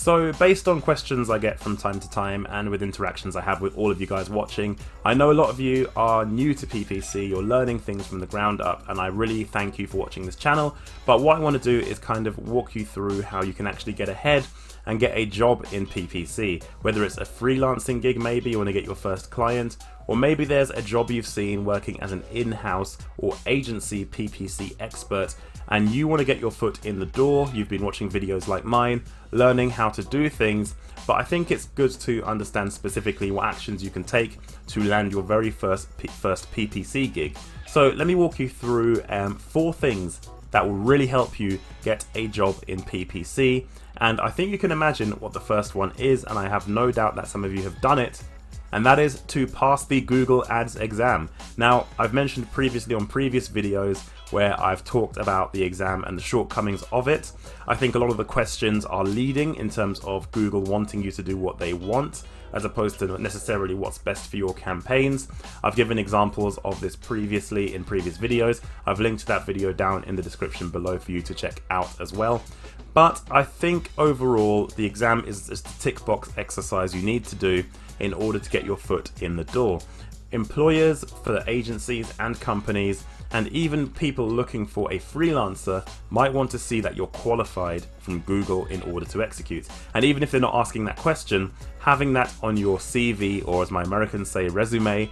So based on questions I get from time to time and with interactions I have with all of you guys watching, I know a lot of you are new to PPC, you're learning things from the ground up, and I really thank you for watching this channel. But what I want to do is kind of walk you through how you can actually get ahead and get a job in PPC, whether it's a freelancing gig, maybe you want to get your first client, or maybe there's a job you've seen working as an in-house or agency PPC expert and you want to get your foot in the door. You've been watching videos like mine, learning how to do things, but I think it's good to understand specifically what actions you can take to land your very first PPC gig. So let me walk you through 4 things that will really help you get a job in PPC, and I think you can imagine what the first one is, and I have no doubt that some of you have done it, and that is to pass the Google Ads exam. Now, I've mentioned previously on previous videos where I've talked about the exam and the shortcomings of it. I think a lot of the questions are leading in terms of Google wanting you to do what they want, as opposed to necessarily what's best for your campaigns. I've given examples of this previously in previous videos. I've linked to that video down in the description below for you to check out as well. But I think overall the exam is just a tick box exercise you need to do in order to get your foot in the door. Employers, for the agencies and companies, and even people looking for a freelancer might want to see that you're qualified from Google in order to execute. And even if they're not asking that question, having that on your CV, or as my Americans say, resume,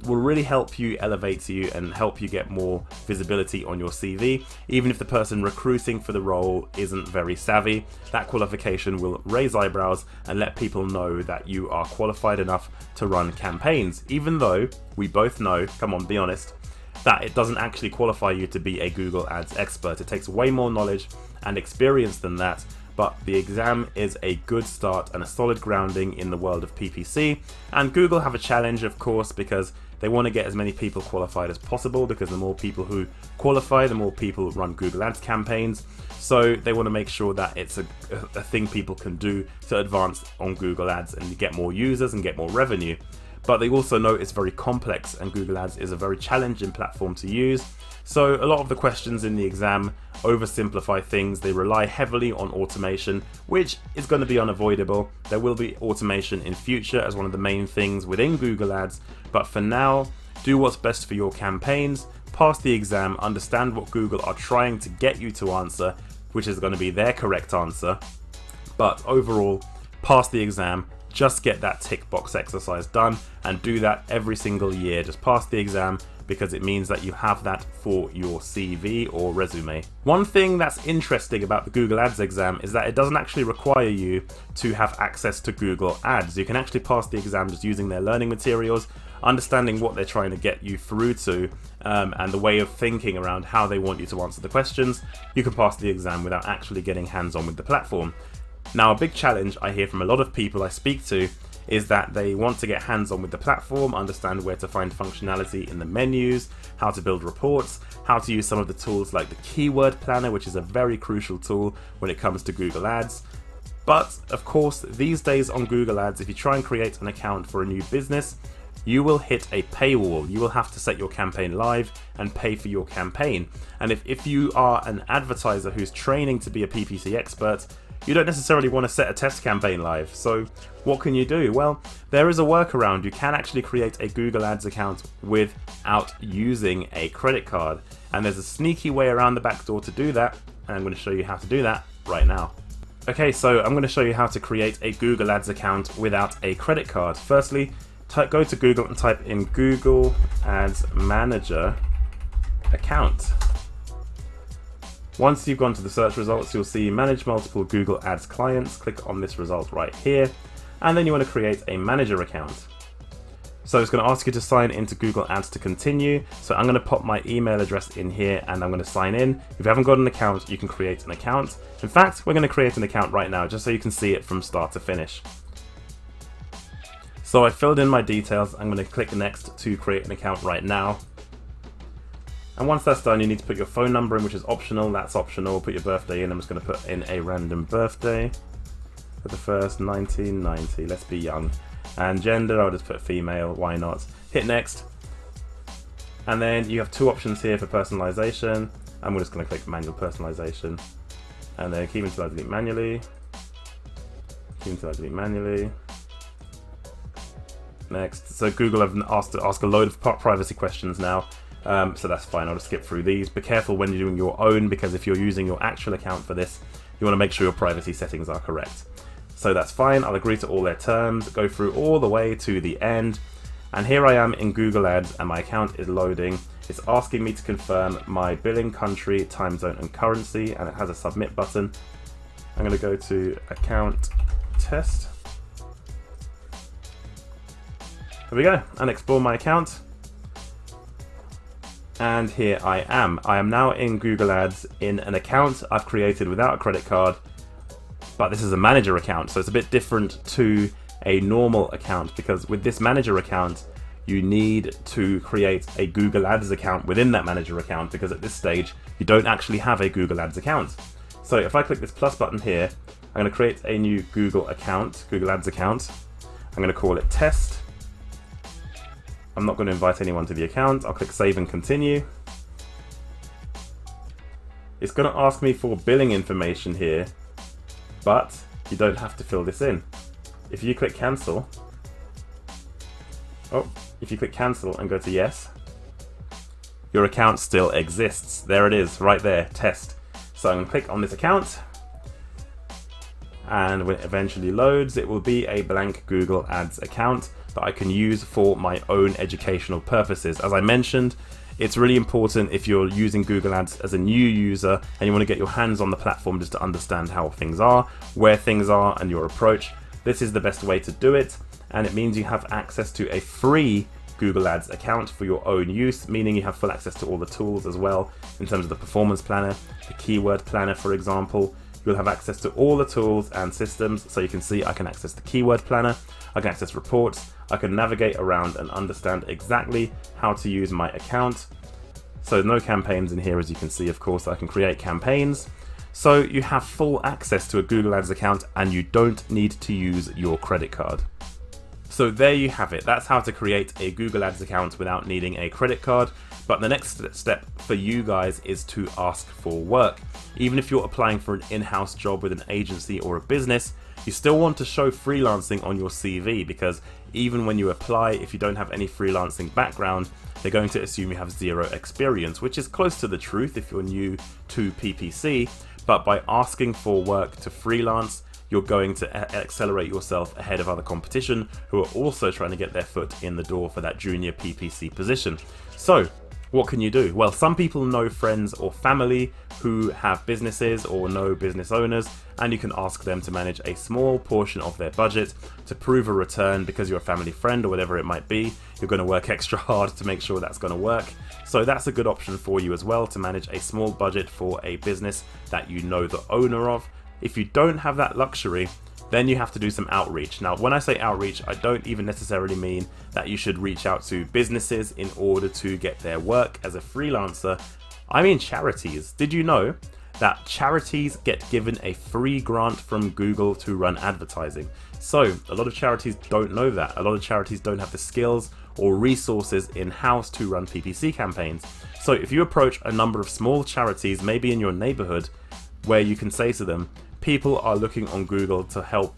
will really help you elevate you and help you get more visibility on your CV. Even if the person recruiting for the role isn't very savvy, that qualification will raise eyebrows and let people know that you are qualified enough to run campaigns, even though we both know, come on, be honest, that it doesn't actually qualify you to be a Google Ads expert. It takes way more knowledge and experience than that, but the exam is a good start and a solid grounding in the world of PPC. And Google have a challenge, of course, because they want to get as many people qualified as possible, because the more people who qualify, the more people run Google Ads campaigns. So they want to make sure that it's a thing people can do to advance on Google Ads and get more users and get more revenue. But they also know it's very complex, and Google Ads is a very challenging platform to use. So a lot of the questions in the exam oversimplify things. They rely heavily on automation, which is going to be unavoidable. There will be automation in future as one of the main things within Google Ads, but for now, do what's best for your campaigns, pass the exam, understand what Google are trying to get you to answer, which is going to be their correct answer. But overall, pass the exam. Just get that tick box exercise done, and do that every single year. Just pass the exam, because it means that you have that for your CV or resume. One thing that's interesting about the Google Ads exam is that it doesn't actually require you to have access to Google Ads. You can actually pass the exam just using their learning materials, understanding what they're trying to get you through to, and the way of thinking around how they want you to answer the questions. You can pass the exam without actually getting hands-on with the platform. Now, a big challenge I hear from a lot of people I speak to is that they want to get hands-on with the platform, understand where to find functionality in the menus, how to build reports, how to use some of the tools like the Keyword Planner, which is a very crucial tool when it comes to Google Ads. But of course, these days on Google Ads, if you try and create an account for a new business, you will hit a paywall. You will have to set your campaign live and pay for your campaign. And if you are an advertiser who's training to be a PPC expert, you don't necessarily want to set a test campaign live. So what can you do? Well, there is a workaround. You can actually create a Google Ads account without using a credit card. And there's a sneaky way around the back door to do that. And I'm going to show you how to do that right now. Okay, so I'm going to show you how to create a Google Ads account without a credit card. Firstly, go to Google and type in Google Ads Manager account. Once you've gone to the search results, you'll see manage multiple Google Ads clients. Click on this result right here, and then you want to create a manager account. So it's going to ask you to sign into Google Ads to continue. So I'm going to pop my email address in here and I'm going to sign in. If you haven't got an account, you can create an account. In fact, we're going to create an account right now just so you can see it from start to finish. So I filled in my details. I'm going to click next to create an account right now. And once that's done, you need to put your phone number in, which is optional. That's optional. Put your birthday in. I'm just going to put in a random birthday for the first 1990. Let's be young. And gender, I'll just put female. Why not? Hit next. And then you have two options here for personalization. I'm just going to click manual personalization. And then keep until I delete manually. Until I delete manually. Next. So Google have asked to ask a load of privacy questions now. So that's fine, I'll just skip through these. Be careful when you're doing your own, because if you're using your actual account for this, you want to make sure your privacy settings are correct. So that's fine, I'll agree to all their terms, go through all the way to the end. And here I am in Google Ads and my account is loading. It's asking me to confirm my billing country, time zone and currency, and it has a submit button. I'm going to go to account test. There we go, and explore my account. And here I am. I am now in Google Ads in an account I've created without a credit card, but this is a manager account, so it's a bit different to a normal account, because with this manager account, you need to create a Google Ads account within that manager account, because at this stage, you don't actually have a Google Ads account. So if I click this plus button here, I'm going to create a new Google Ads account. I'm going to call it test. I'm not going to invite anyone to the account. I'll click save and continue. It's going to ask me for billing information here, but you don't have to fill this in. If you click cancel, and go to yes, your account still exists. There it is, right there, test. So I'm going to click on this account, and when it eventually loads, it will be a blank Google Ads account that I can use for my own educational purposes. As I mentioned, it's really important if you're using Google Ads as a new user and you want to get your hands on the platform just to understand how things are, where things are, and your approach. This is the best way to do it, and it means you have access to a free Google Ads account for your own use, meaning you have full access to all the tools as well, in terms of the performance planner, the keyword planner, for example. You'll have access to all the tools and systems, so you can see I can access the keyword planner, I can access reports, I can navigate around and understand exactly how to use my account. So no campaigns in here, as you can see. Of course, I can create campaigns. So you have full access to a Google Ads account and you don't need to use your credit card. So there you have it. That's how to create a Google Ads account without needing a credit card. But the next step for you guys is to ask for work. Even if you're applying for an in-house job with an agency or a business, you still want to show freelancing on your CV, because even when you apply, if you don't have any freelancing background, they're going to assume you have zero experience, which is close to the truth if you're new to PPC. But by asking for work to freelance, you're going to accelerate yourself ahead of other competition who are also trying to get their foot in the door for that junior PPC position. So what can you do? Well, some people know friends or family who have businesses or know business owners, and you can ask them to manage a small portion of their budget to prove a return, because you're a family friend or whatever it might be. You're going to work extra hard to make sure that's going to work. So that's a good option for you as well, to manage a small budget for a business that you know the owner of. If you don't have that luxury, then you have to do some outreach. Now, when I say outreach, I don't even necessarily mean that you should reach out to businesses in order to get their work as a freelancer. I mean charities. Did you know that charities get given a free grant from Google to run advertising? So a lot of charities don't know that. A lot of charities don't have the skills or resources in-house to run PPC campaigns. So if you approach a number of small charities, maybe in your neighborhood, where you can say to them, people are looking on Google to help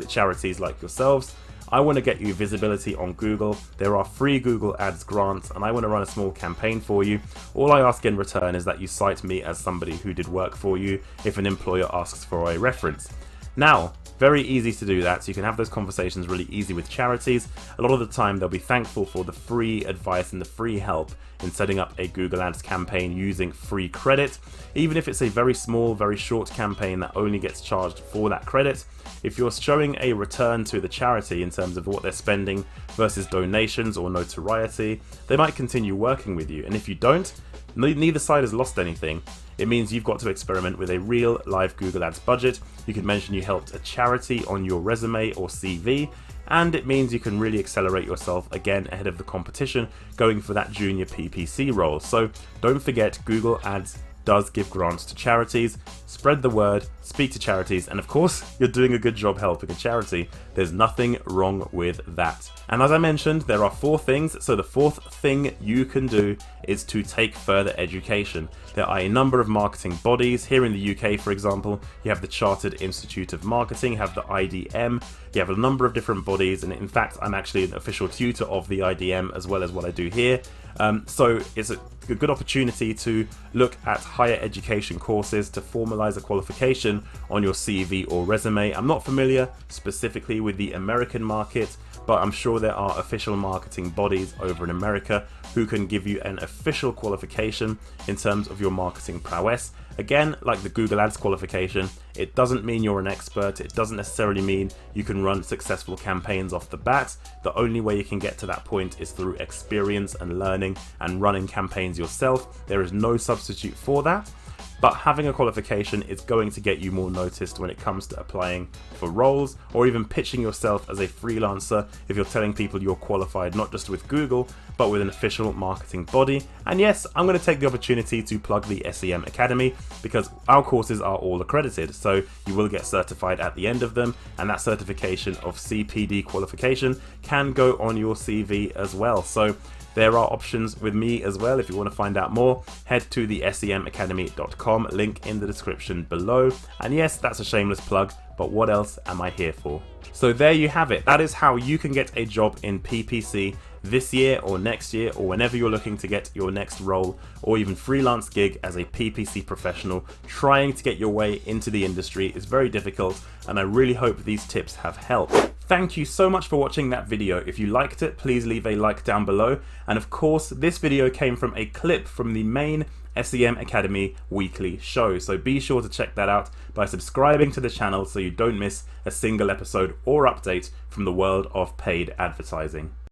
charities like yourselves. I want to get you visibility on Google. There are free Google Ads grants and I want to run a small campaign for you. All I ask in return is that you cite me as somebody who did work for you if an employer asks for a reference. Now, very easy to do that, so you can have those conversations really easy with charities. A lot of the time they'll be thankful for the free advice and the free help in setting up a Google Ads campaign using free credit. Even if it's a very small, very short campaign that only gets charged for that credit, if you're showing a return to the charity in terms of what they're spending versus donations or notoriety, they might continue working with you. And if you don't, neither side has lost anything. It means you've got to experiment with a real live Google Ads budget. You can mention you helped a charity on your resume or CV, and it means you can really accelerate yourself again ahead of the competition going for that junior PPC role. So don't forget, Google Ads does give grants to charities. Spread the word, speak to charities, and of course, you're doing a good job helping a charity. There's nothing wrong with that. And as I mentioned, there are 4 things. So the 4th thing you can do is to take further education. There are a number of marketing bodies. Here in the UK, for example, you have the Chartered Institute of Marketing, you have the IDM, you have a number of different bodies, and in fact I'm actually an official tutor of the IDM as well as what I do here. So it's a good opportunity to look at higher education courses to formalize a qualification on your CV or resume. I'm not familiar specifically with the American market, but I'm sure there are official marketing bodies over in America who can give you an official qualification in terms of your marketing prowess. Again, like the Google Ads qualification, it doesn't mean you're an expert. It doesn't necessarily mean you can run successful campaigns off the bat. The only way you can get to that point is through experience and learning and running campaigns yourself. There is no substitute for that. But having a qualification is going to get you more noticed when it comes to applying for roles or even pitching yourself as a freelancer if you're telling people you're qualified not just with Google but with an official marketing body. And yes, I'm going to take the opportunity to plug the SEM Academy because our courses are all accredited, so you will get certified at the end of them, and that certification of CPD qualification can go on your CV as well. So there are options with me as well. If you want to find out more, head to the semacademy.com, link in the description below. And yes, that's a shameless plug, but what else am I here for? So there you have it. That is how you can get a job in PPC this year or next year, or whenever you're looking to get your next role or even freelance gig as a PPC professional. Trying to get your way into the industry is very difficult, and I really hope these tips have helped. Thank you so much for watching that video. If you liked it, please leave a like down below. And of course, this video came from a clip from the main SEM Academy weekly show, so be sure to check that out by subscribing to the channel so you don't miss a single episode or update from the world of paid advertising.